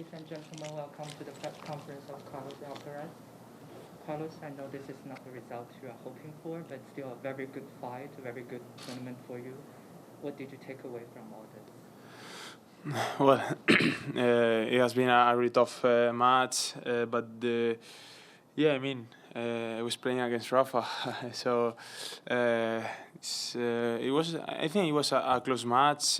Ladies and gentlemen, welcome to the press conference of Carlos Alcaraz. Carlos, I know this is not the result you are hoping for, but still a very good fight, a very good tournament for you. What did you take away from all this? Well, it has been a really tough match, but yeah, I mean, I was playing against Rafa, so it was. I think it was a close match.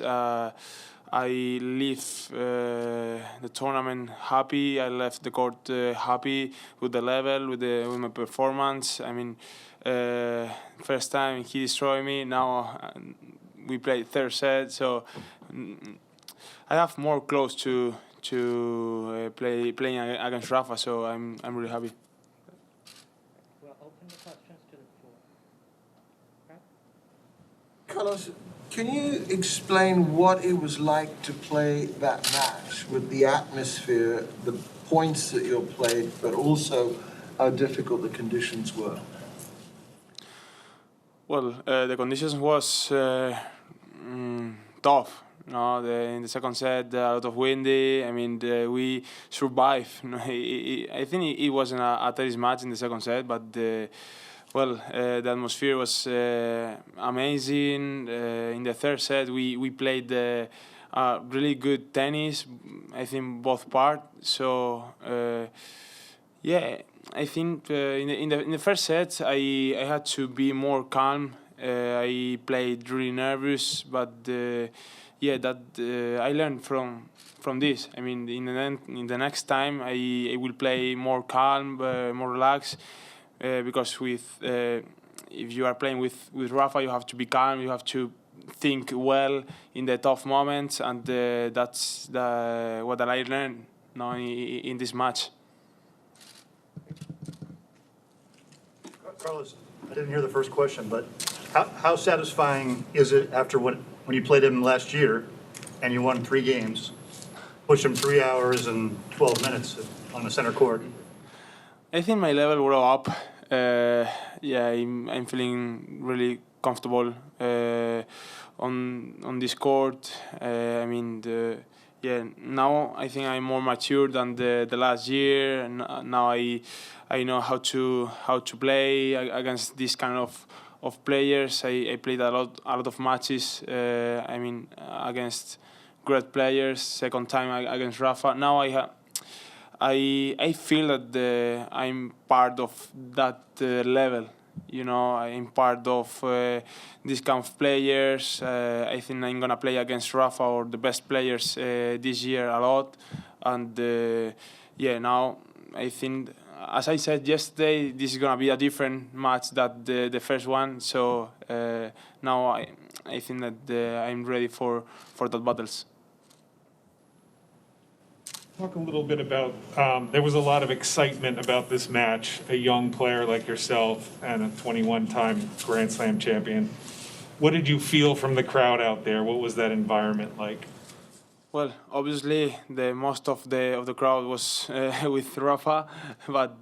I leave the tournament happy. I left the court happy with the level, with my performance. I mean, first time he destroyed me. Now we played third set, so I have more close to playing against Rafa. So I'm really happy. We'll open the questions to the floor. Right? Carlos, can you explain what it was like to play that match with the atmosphere, the points that you played, but also how difficult the conditions were? Well, the conditions was tough. No, in the second set, a lot of windy. I mean, we survived. I think it wasn't a tennis match in the second set, but the atmosphere was amazing. In the third set, we played really good tennis. I think both parts. So yeah, I think in the first set, I had to be more calm. I played really nervous, but yeah, that I learned from this. I mean, in the next time, I will play more calm, more relaxed, because if you are playing with Rafa, you have to be calm. You have to think well in the tough moments, and that's what I learned now in this match. Carlos, I didn't hear the first question, but how satisfying is it after when you played him last year and you won 3 games, pushed him 3 hours and 12 minutes on the center court? I think my level will up. Yeah, I'm feeling really comfortable on this court. I mean, now I think I'm more mature than the last year. Now I know how to play against this kind of players. I played a lot of matches. I mean, against great players. Second time against Rafa. Now I feel that I'm part of that level. You know, I'm part of this kind of players. I think I'm gonna play against Rafa or the best players this year a lot. And yeah, now I think, as I said yesterday, this is gonna be a different match than the first one. So now I think that I'm ready for the battles. Talk a little bit about, there was a lot of excitement about this match, a young player like yourself and a 21-time Grand Slam champion. What did you feel from the crowd out there? What was that environment like? Well, obviously, the most of the crowd was with Rafa, but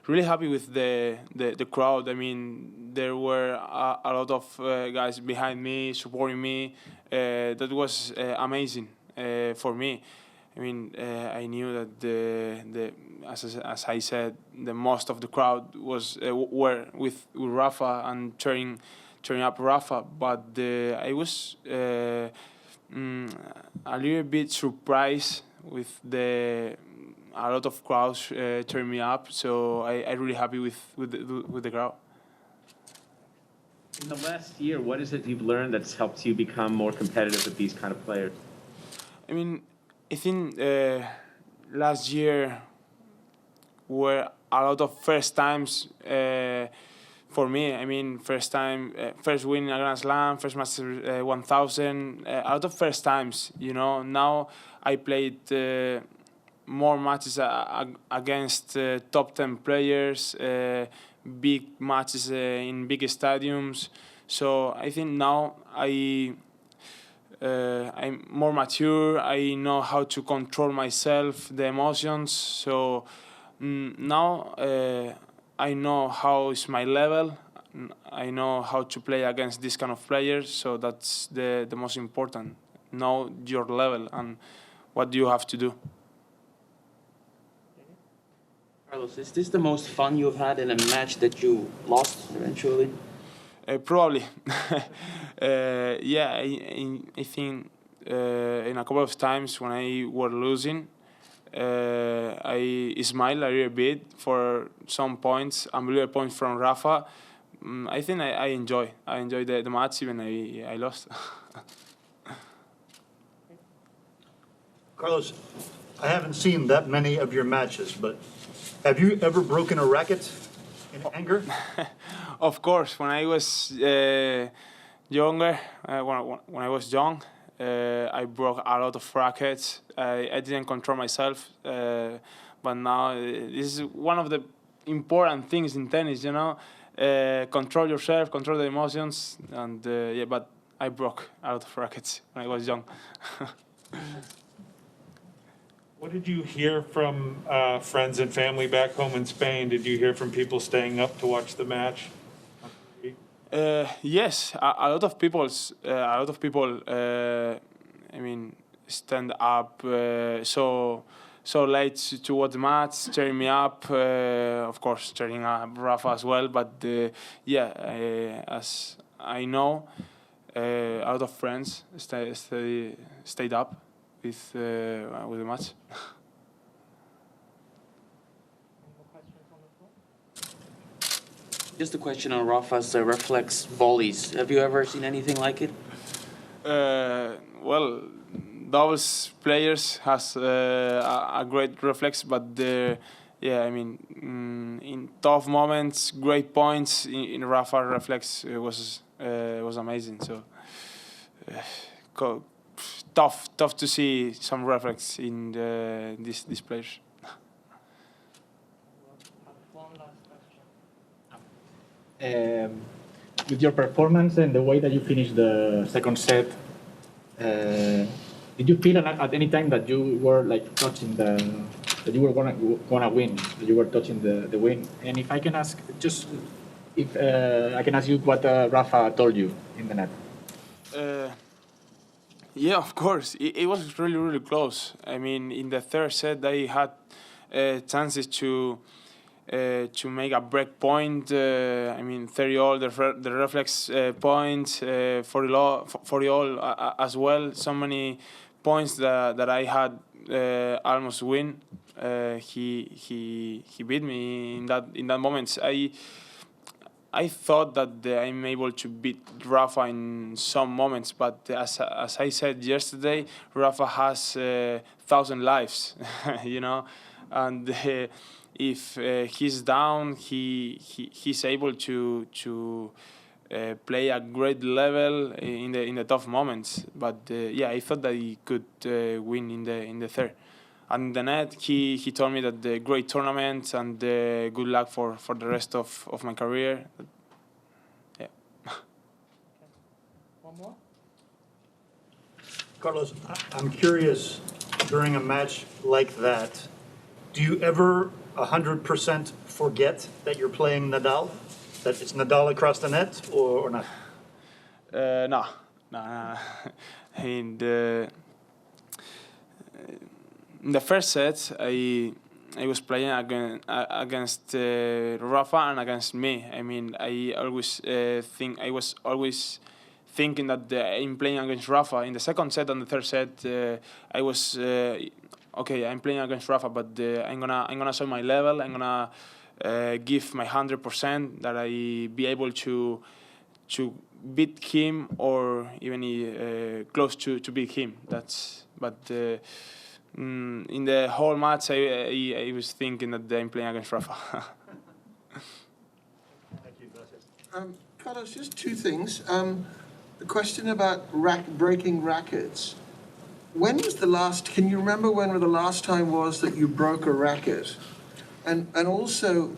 really happy with the crowd. I mean, there were a lot of guys behind me, supporting me. That was amazing for me. I mean, I knew that as I said, the most of the crowd were with Rafa and cheering up Rafa, but I was a little bit surprised with a lot of crowds cheering me up. So I really happy with the crowd. In the last year, what is it you've learned that's helped you become more competitive with these kind of players? I mean, I think last year were a lot of first times for me. I mean, first time, first win in a Grand Slam, first Master 1000, a lot of first times, you know. Now I played more matches against top 10 players, big matches in big stadiums. So I think now I'm more mature. I know how to control myself, the emotions. So now I know how is my level. I know how to play against this kind of players. So that's the most important. Know your level and what you have to do. Carlos, is this the most fun you've had in a match that you lost eventually? Probably. Yeah, I think in a couple of times when I were losing, I smiled a little bit for some points, unbelievable points from Rafa. I think I enjoy the match even I lost. Carlos, I haven't seen that many of your matches, but have you ever broken a racket in anger? Of course, when I was younger, when I was young, I broke a lot of rackets. I didn't control myself, but now this is one of the important things in tennis. Control yourself, control the emotions, and yeah. But I broke a lot of rackets when I was young. What did you hear from friends and family back home in Spain? Did you hear from people staying up to watch the match? Yes, a lot of people. I mean, stand up so late to watch the match, cheering me up. Of course, cheering up Rafa as well. But yeah, as I know, a lot of friends stayed up with the match. Just a question on Rafa's reflex volleys. Have you ever seen anything like it? Well, doubles players has a great reflex, but yeah, I mean, in tough moments, great points in Rafa reflex was amazing. So tough to see some reflex in these players. One last question. With your performance and the way that you finished the second set, did you feel at any time that you were like touching that you were gonna win, that you were touching the win? And if I can ask, if I can ask you what Rafa told you in the net. Yeah, of course. It was really close. I mean, in the third set, I had chances to make a break point. I mean, 30 all, the reflex point, 40 all as well. So many points that I had almost win. He beat me in that moment. I thought that I'm able to beat Rafa in some moments, but as I said yesterday, Rafa has 1,000 lives, and if he's down, he's able to play a great level in the tough moments. But yeah, I thought that he could win in the third. And the net, he told me that the great tournament and good luck for the rest of my career. Yeah. One more? Carlos, I'm curious, during a match like that, do you ever 100% forget that you're playing Nadal? That it's Nadal across the net or not? No. In the first set, I was playing against Rafa and against me. I mean, I was always thinking that I'm playing against Rafa. In the second set and the third set, I was okay. I'm playing against Rafa, but I'm gonna show my level. I'm gonna give my 100%. That I be able to beat him or even close to beat him. In the whole match, I was thinking that I'm playing against Rafa. Thank you, gracias. Carlos, just two things. The question about breaking rackets. When was the last? Can you remember when the last time was that you broke a racket? And also,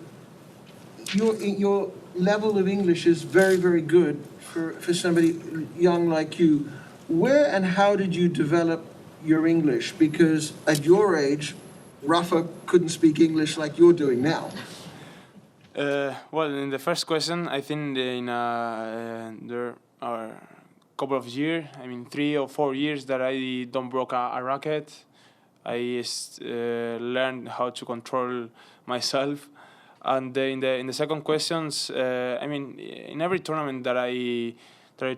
your level of English is very good for somebody young like you. Where and how did you develop your English? Because at your age, Rafa couldn't speak English like you're doing now. Well, in the first question, I think there are a couple of years, I mean 3 or 4 years that I don't broke a racket. learned how to control myself. And in the second questions, I mean, in every tournament that I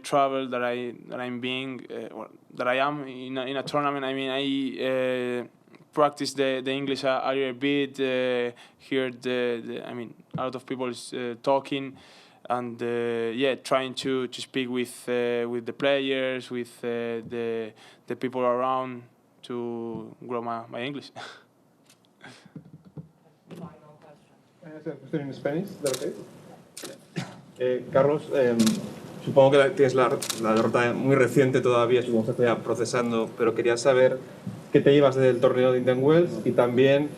travel, that I'm being, or that I am in a tournament, I mean, I practice the English a little bit, hear I mean, a lot of people is talking, and yeah, trying to speak with the players, with the people around to grow my English. Final question. I ask a question in Spanish, ¿is that okay? Carlos, supongo que tienes la derrota muy reciente todavía, supongo que estás ya procesando, pero quería saber qué te llevas del torneo de Indian Wells y también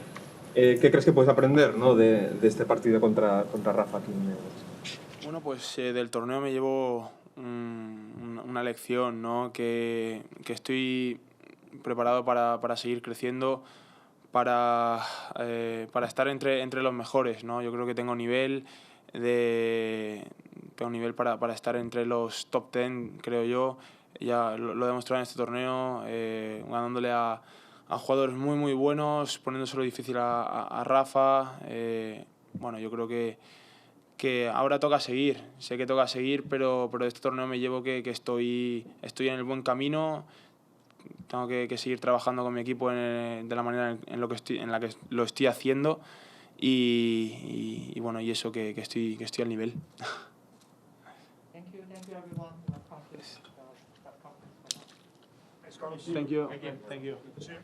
qué crees que puedes aprender, ¿no? de este partido contra Rafa aquí en Wells. Bueno, pues del torneo me llevo una lección, ¿no? Que estoy preparado para seguir creciendo, para estar entre los mejores, ¿no? Yo creo que tengo nivel para estar entre los top 10, creo yo. Ya lo he demostrado en este torneo, ganándole a jugadores muy muy buenos, poniéndoselo difícil a Rafa. Bueno, yo creo que ahora toca seguir, sé que toca seguir, pero de este torneo me llevo que estoy en el buen camino. Tengo que seguir trabajando con mi equipo de la manera en la que lo estoy haciendo y bueno, y eso que estoy al nivel. Thank you everyone. That concludes that conference for now. Thanks, Carlos. Thank you. Thank you. Good to see you.